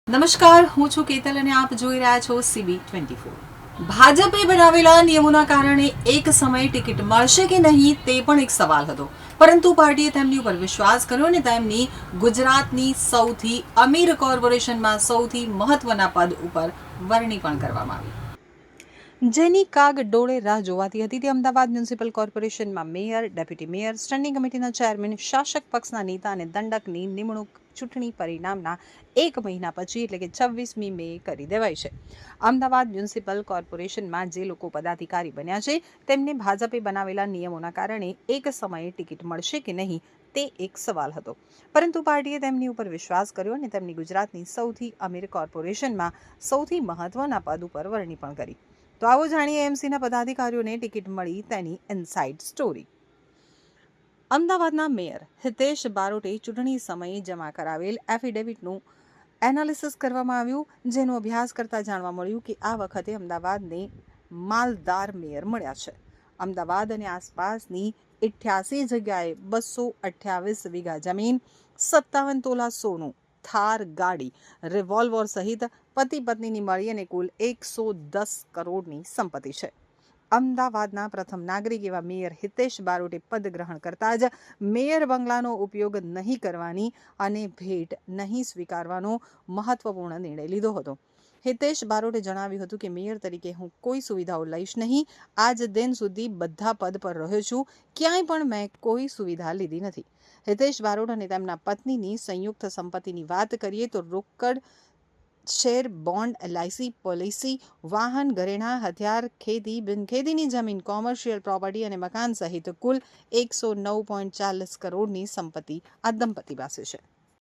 નમસ્કાર, હું છું કેતલ અને આપ જોઈ રહ્યા છો CB24। ભાજપે બનાવેલા નિયમોના કારણે એક સમયે ટિકિટ મળશે કે નહીં તે પણ એક સવાલ હતો, પરંતુ પાર્ટીએ તેમની ઉપર વિશ્વાસ કર્યો અને તેમની ગુજરાતની સૌથી અમીર કોર્પોરેશનમાં સૌથી મહત્વના પદ ઉપર વરણી પણ કરવામાં આવી, જેની કાગ ડોળે રાહ જોવાતી હતી। તે અમદાવાદ મ્યુનિસિપલ કોર્પોરેશનમાં મેયર, ડેપ્યુટી મેયર, સ્ટેન્ડિંગ કમિટીના ચેરમેન, શાસક પક્ષના નેતા અને દંડકની નિમણૂક ચૂંટણી પરિણામના 1 મહિના પછી એટલે કે 26મી મે કરી દેવાઈ છે। અમદાવાદ મ્યુનિસિપલ કોર્પોરેશનમાં જે લોકો પદાધિકારી બન્યા છે તેમને ભાજપે બનાવેલા નિયમોના કારણે એક સમયે ટિકિટ મળશે કે નહીં તે એક સવાલ હતો, પરંતુ પાર્ટીએ તેમની ઉપર વિશ્વાસ કર્યો અને તેમની ગુજરાતની સૌથી અમીર કોર્પોરેશનમાં સૌથી મહત્વના પદ ઉપર વરણી પણ કરી। તો આવો જાણીએ એમસીના પદાધિકારીઓને ટિકિટ મળી તેની ઇનસાઇડ સ્ટોરી। અમદાવાદના મેયર હિતેશ બારોટે ચૂંટણી સમયે જમા કરાવેલ એફિડેવિટનું એનાલિસિસ કરવામાં આવ્યું, જેનો અભ્યાસ કરતા જાણવા મળ્યું કે આ વખતે અમદાવાદને માલદાર મેયર મળ્યા છે। અમદાવાદ અને આસપાસની 88 જગ્યાએ 228 વીઘા જમીન, 57 તોલા સોનું, થાર ગાડી, રિવોલ્વર સહિત પતિ પત્નીની મળી અને કુલ 110 કરોડની સંપત્તિ છે। અમદાવાદના પ્રથમ નાગરિક એવા મેયર હિતેશ બારોટે પદ ગ્રહણ કરતા જ મેયર બંગલાનો ઉપયોગ નહીં કરવાની અને ભેટ નહીં સ્વીકારવાનો મહત્વપૂર્ણ નિર્ણય લીધો હતો। હિતેશ બારોટે જણાવ્યું હતું કે મેયર તરીકે હું કોઈ સુવિધાઓ લઈશ નહીં। આજ દિન સુધી બધા પદ પર રહ્યો છું, ક્યાંય પણ મેં કોઈ સુવિધા લીધી નથી। હિતેશ બારોટ અને તેમના પત્નીની સંયુક્ત સંપત્તિની વાત કરીએ તો રોકડ, શેર, બોન્ડ, LIC પોલિસી, વાહન, ઘરેણાં, હથિયાર, ખેતી, બિનખેતીની જમીન, કોમર્શિયલ પ્રોપર્ટી અને મકાન સહિત કુલ 109.40 કરોડની સંપત્તિ આ દંપતી પાસે છે।